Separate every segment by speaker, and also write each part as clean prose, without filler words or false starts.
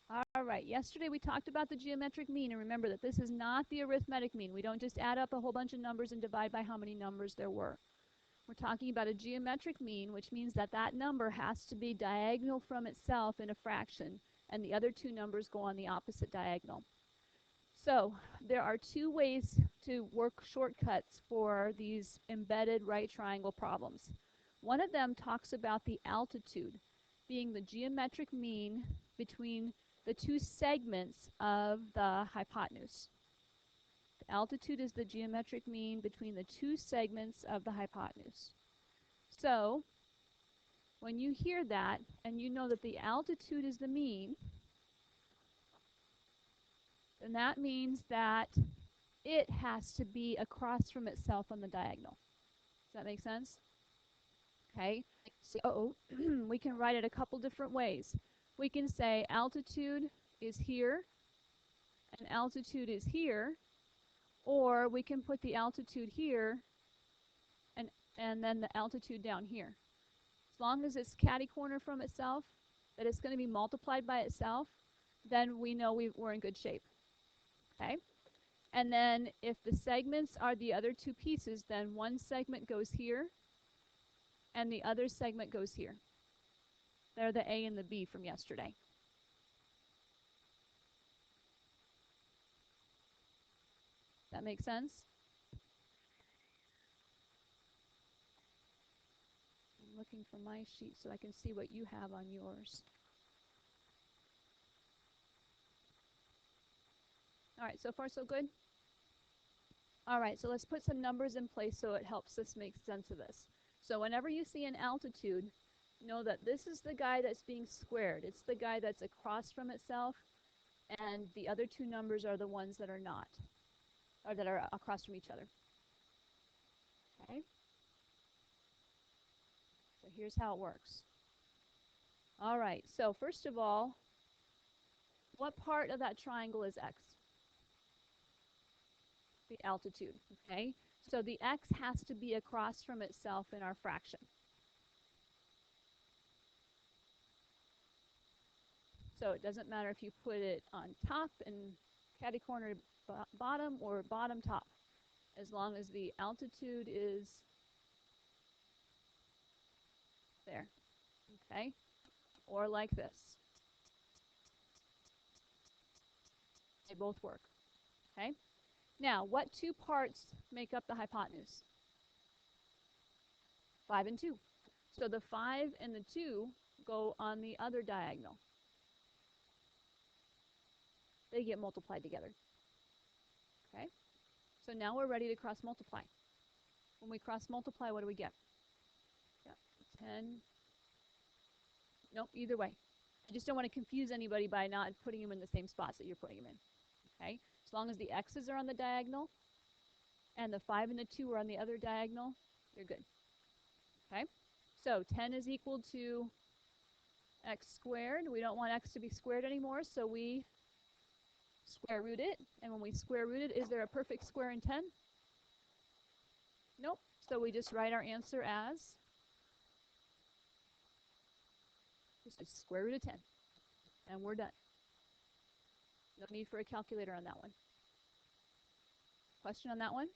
Speaker 1: All right, yesterday we talked about the geometric mean, and remember that this is not the arithmetic mean. We don't just add up a whole bunch of numbers and divide by how many numbers there were. We're talking about a geometric mean, which means that that number has to be diagonal from itself in a fraction, and the other two numbers go on the opposite diagonal. So there are two ways to work shortcuts for these embedded right triangle problems. One of them talks about the altitude being the geometric mean between the two segments of the hypotenuse. The altitude is the geometric mean between the two segments of the hypotenuse. So when you hear that and you know that the altitude is the mean, then that means that it has to be across from itself on the diagonal. Does that make sense? Okay, so we can write it a couple different ways. We can say altitude is here and altitude is here, or we can put the altitude here and then the altitude down here. As long as it's catty corner from itself, that it's going to be multiplied by itself, then we know we're in good shape. Okay? And then if the segments are the other two pieces, then one segment goes here and the other segment goes here. They're the A and the B from yesterday. That makes sense? I'm looking for my sheet so I can see what you have on yours. All right, so far so good? All right, so let's put some numbers in place so it helps us make sense of this. So whenever you see an altitude, know that this is the guy that's being squared. It's the guy that's across from itself, and the other two numbers are the ones that are not, or that are across from each other. Okay? So here's how it works. All right, so first of all, what part of that triangle is x? The altitude, okay? So the x has to be across from itself in our fraction. So it doesn't matter if you put it on top and catty corner bottom or bottom top, as long as the altitude is there, okay? Or like this. They both work, okay? Now, what two parts make up the hypotenuse? 5 and 2. So the 5 and the 2 go on the other diagonal. They get multiplied together. Okay? So now we're ready to cross multiply. When we cross multiply, what do we get? Yeah, 10. Nope, either way. I just don't want to confuse anybody by not putting them in the same spots that you're putting them in. Okay? As long as the x's are on the diagonal and the 5 and the 2 are on the other diagonal, you're good. Okay? So 10 is equal to x squared. We don't want x to be squared anymore, so we square root it. And when we square root it, is there a perfect square in 10? Nope. So we just write our answer as just square root of 10. And we're done. No need for a calculator on that one. Question on that one?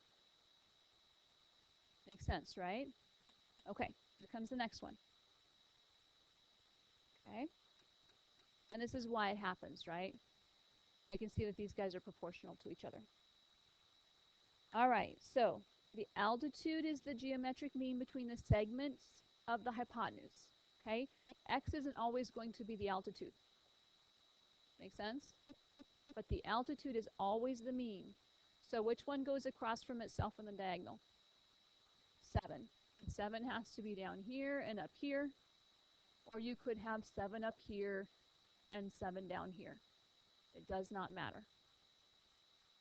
Speaker 1: Makes sense, right? Okay, here comes the next one. Okay. And this is why it happens, right? You can see that these guys are proportional to each other. All right, so the altitude is the geometric mean between the segments of the hypotenuse. Okay? X isn't always going to be the altitude. Make sense? But the altitude is always the mean. So which one goes across from itself in the diagonal? 7. 7 has to be down here and up here. Or you could have 7 up here and 7 down here. It does not matter.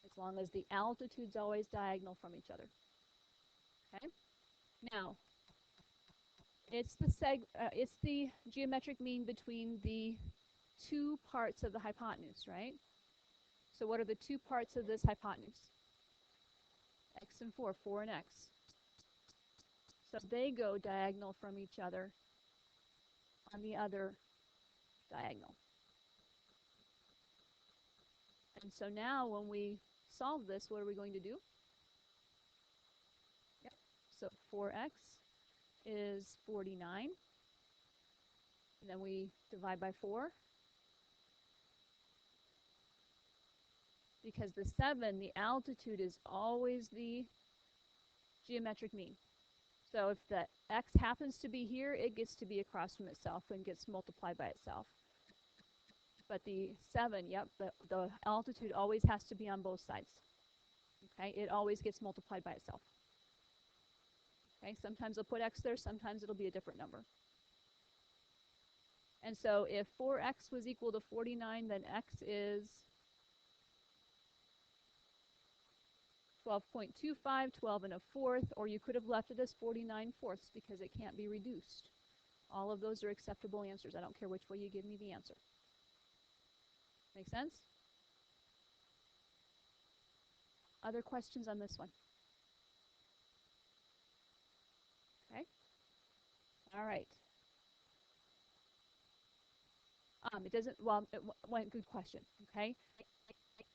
Speaker 1: As long as the altitude's always diagonal from each other. Okay? Now, it's the geometric mean between the two parts of the hypotenuse, right? So what are the two parts of this hypotenuse? X and 4, 4 and X. So they go diagonal from each other on the other diagonal. And so now when we solve this, what are we going to do? Yep. So 4x is 49. And then we divide by 4. Because the 7, the altitude is always the geometric mean. So if the x happens to be here, it gets to be across from itself and gets multiplied by itself. But the 7, yep, the altitude always has to be on both sides. Okay, it always gets multiplied by itself. Okay, sometimes I'll put x there, sometimes it'll be a different number. And so if 4x was equal to 49, then x is 12.25, 12 and a fourth, or you could have left it as 49 fourths because it can't be reduced. All of those are acceptable answers. I don't care which way you give me the answer. Make sense? Other questions on this one? Okay. All right. It doesn't, well, good question, okay?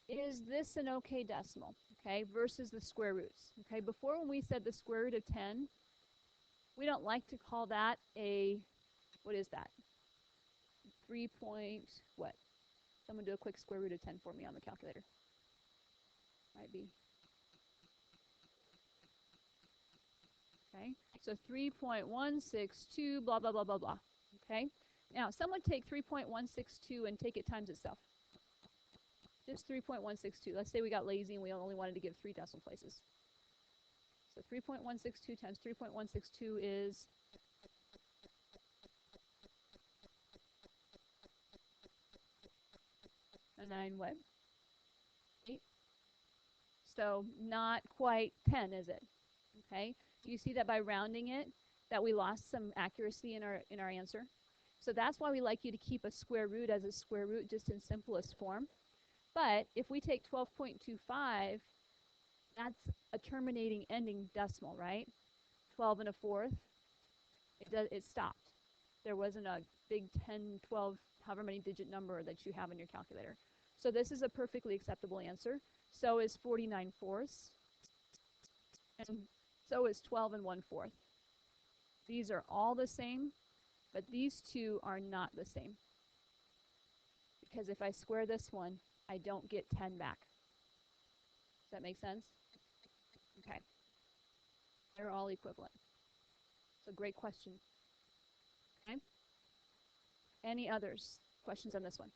Speaker 1: Is this an okay decimal, okay, versus the square roots? Okay, before when we said the square root of 10, we don't like to call that a, what is that? 3 point, what? Someone do a quick square root of 10 for me on the calculator. Might be. Okay, so 3.162, blah, blah, blah, blah, blah. Okay, now someone take 3.162 and take it times itself. Just 3.162. Let's say we got lazy and we only wanted to give 3 decimal places. So 3.162 times 3.162 is a 9 what? 8. So not quite 10, is it? Okay. You see that by rounding it, that we lost some accuracy in our answer. So that's why we like you to keep a square root as a square root, just in simplest form. But if we take 12.25, that's a terminating ending decimal, right? 12 and a fourth. It stopped. There wasn't a big 10, 12, however many digit number that you have in your calculator. So this is a perfectly acceptable answer. So is 49 fourths. And so is 12 and 1/4. These are all the same, but these two are not the same. Because if I square this one, I don't get 10 back. Does that make sense? Okay. They're all equivalent. So great question. Okay. Any others? Questions on this one?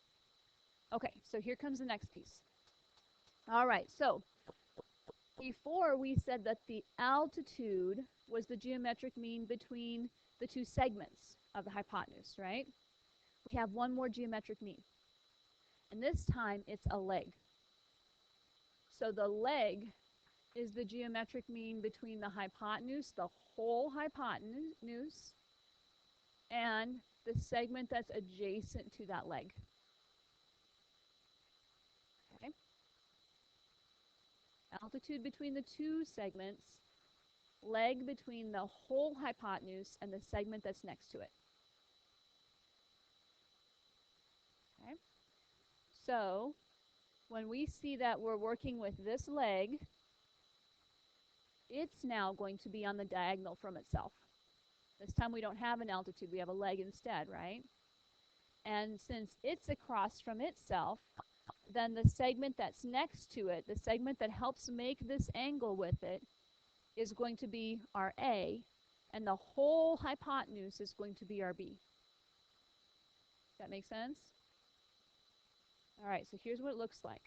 Speaker 1: Okay, so here comes the next piece. All right, so before we said that the altitude was the geometric mean between the two segments of the hypotenuse, right? We have one more geometric mean. And this time it's a leg. So the leg is the geometric mean between the hypotenuse, the whole hypotenuse, and the segment that's adjacent to that leg. Okay. Altitude between the two segments, leg between the whole hypotenuse and the segment that's next to it. Okay. So when we see that we're working with this leg, it's now going to be on the diagonal from itself. This time we don't have an altitude, we have a leg instead, right? And since it's across from itself, then the segment that's next to it, the segment that helps make this angle with it, is going to be our A, and the whole hypotenuse is going to be our B. Does that make sense? All right, so here's what it looks like.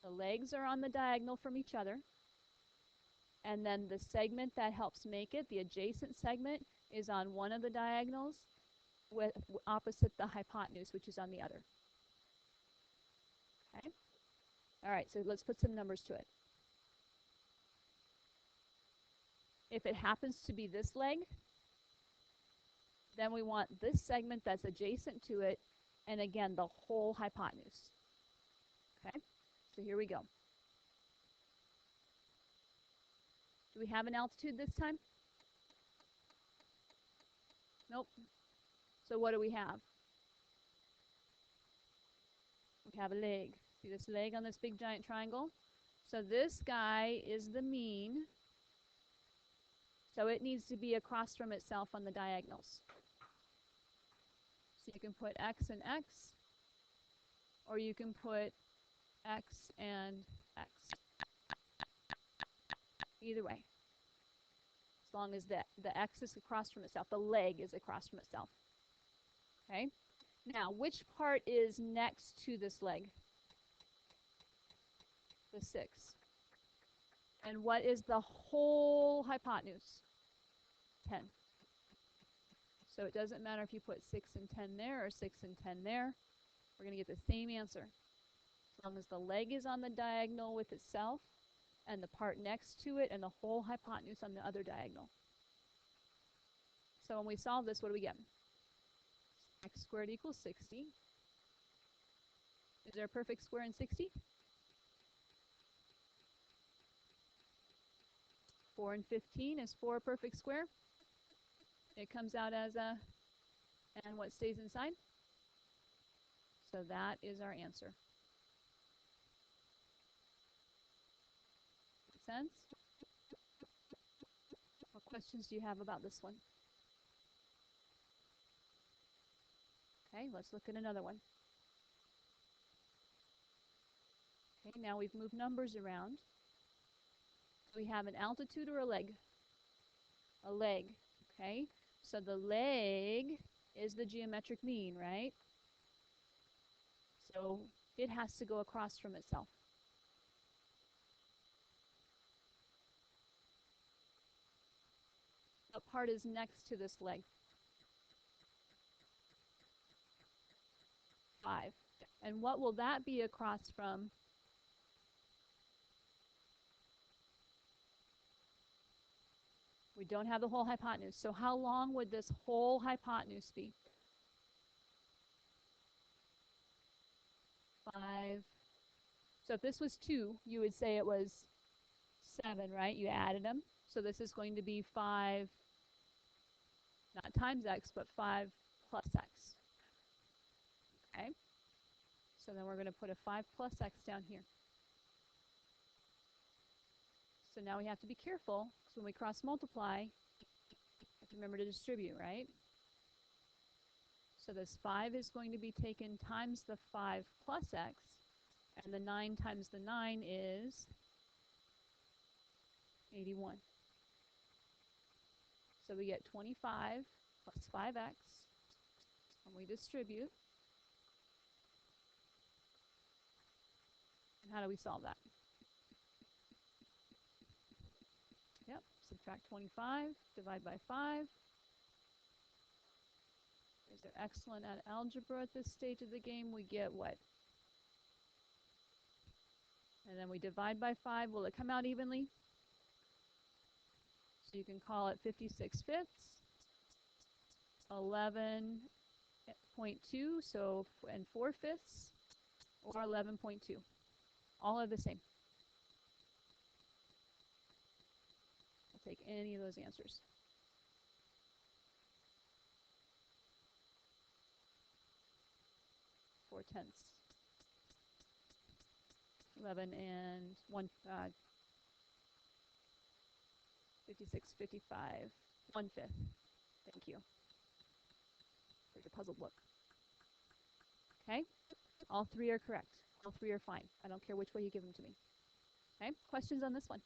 Speaker 1: The legs are on the diagonal from each other, and then the segment that helps make it, the adjacent segment, is on one of the diagonals with opposite the hypotenuse, which is on the other. Okay? All right, so let's put some numbers to it. If it happens to be this leg, then we want this segment that's adjacent to it, and again, the whole hypotenuse. Okay? So here we go. Do we have an altitude this time? Nope. So what do we have? We have a leg. See this leg on this big giant triangle? So this guy is the mean. So it needs to be across from itself on the diagonals. So you can put x and x, or you can put x and x. Either way. As long as the x is across from itself, the leg is across from itself. Okay? Now, which part is next to this leg? The 6. And what is the whole hypotenuse? 10. So it doesn't matter if you put 6 and 10 there or 6 and 10 there. We're going to get the same answer. As long as the leg is on the diagonal with itself, and the part next to it, and the whole hypotenuse on the other diagonal. So when we solve this, what do we get? X squared equals 60. Is there a perfect square in 60? 4 and 15 is 4 a perfect square. It comes out as a, and what stays inside? So that is our answer. Make sense? What questions do you have about this one? Okay, let's look at another one. Okay, now we've moved numbers around. We have an altitude or a leg? A leg, okay? So the leg is the geometric mean, right? So it has to go across from itself. What part is next to this leg? 5. And what will that be across from? We don't have the whole hypotenuse. So how long would this whole hypotenuse be? 5. So if this was 2, you would say it was 7, right? You added them. So this is going to be 5, not times x, but 5 plus x. Okay? So then we're going to put a 5 plus x down here. So now we have to be careful, because when we cross multiply, we have to remember to distribute, right? So this 5 is going to be taken times the 5 plus x, and the 9 times the 9 is 81. So we get 25 plus 5x, and we distribute. And how do we solve that? Yep, subtract 25, divide by 5. They're excellent at algebra at this stage of the game. We get what? And then we divide by 5. Will it come out evenly? So you can call it 56 fifths, 11.2, so and 4 fifths, or 11.2. All are the same. I'll take any of those answers. 4/10. 11 and 1, 56, 55, 1/5. Thank you. Here's your puzzle book. Okay? All 3 are correct. All 3 are fine. I don't care which way you give them to me. Okay? Questions on this one?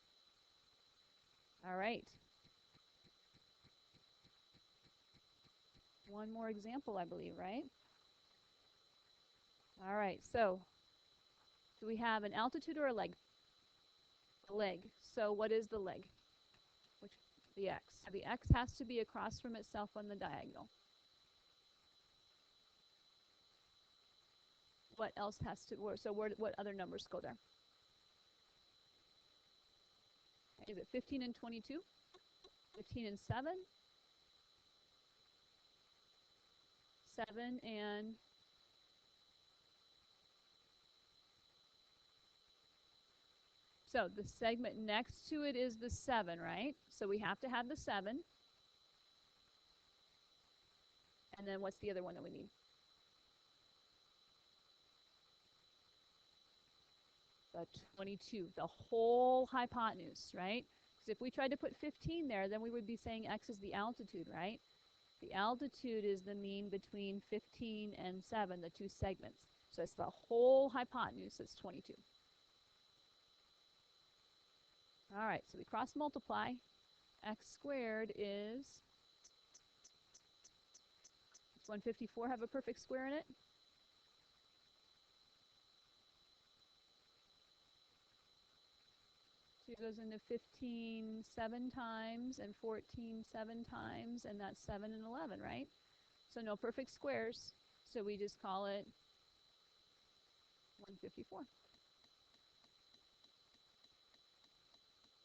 Speaker 1: All right. One more example, I believe, right? All right. So, do we have an altitude or a leg? A leg. So, what is the leg? Which, the x. The x has to be across from itself on the diagonal. What else has to, so what other numbers go there? Is it 15 and 22? 15 and 7? 7 and 7. So the segment next to it is the 7, right? So we have to have the 7. And then what's the other one that we need? The 22, the whole hypotenuse, right? Because if we tried to put 15 there, then we would be saying x is the altitude, right? The altitude is the mean between 15 and 7, the two segments. So it's the whole hypotenuse that's 22. All right, so we cross multiply. X squared is, does 154 have a perfect square in it? So it goes into 15 7 times and 14 7 times, and that's 7 and 11, right? So no perfect squares, so we just call it 154.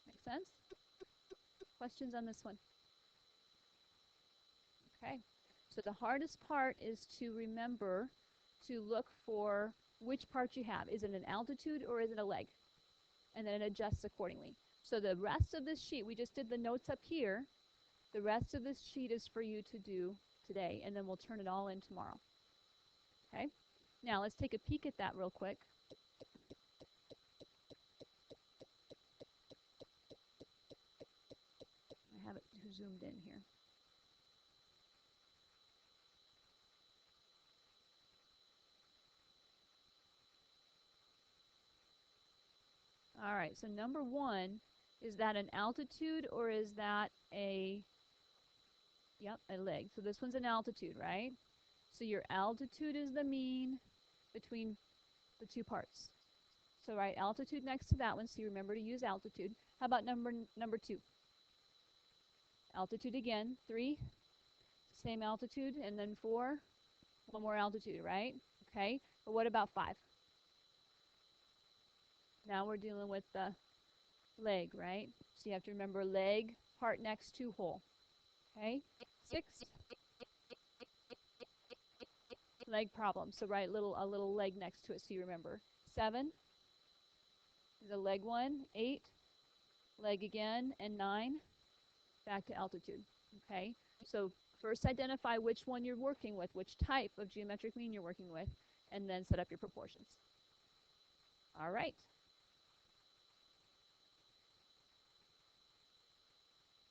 Speaker 1: Make sense? Questions on this one? Okay, so the hardest part is to remember to look for which part you have. Is it an altitude or is it a leg? And then it adjusts accordingly. So the rest of this sheet, we just did the notes up here. The rest of this sheet is for you to do today, and then we'll turn it all in tomorrow. Okay? Now let's take a peek at that real quick. I have it zoomed in here. All right, so number one, is that an altitude or is that a leg? So this one's an altitude, right? So your altitude is the mean between the two parts. So write altitude next to that one, so you remember to use altitude. How about number two? Altitude again, 3, same altitude, and then 4, one more altitude, right? Okay, but what about 5? Now we're dealing with the leg, right? So you have to remember leg, part next to hole. Okay, 6, leg problem. So write a little leg next to it so you remember. 7 is a leg 1, 8, leg again, and 9, back to altitude. Okay, so first identify which one you're working with, which type of geometric mean you're working with, and then set up your proportions. All right.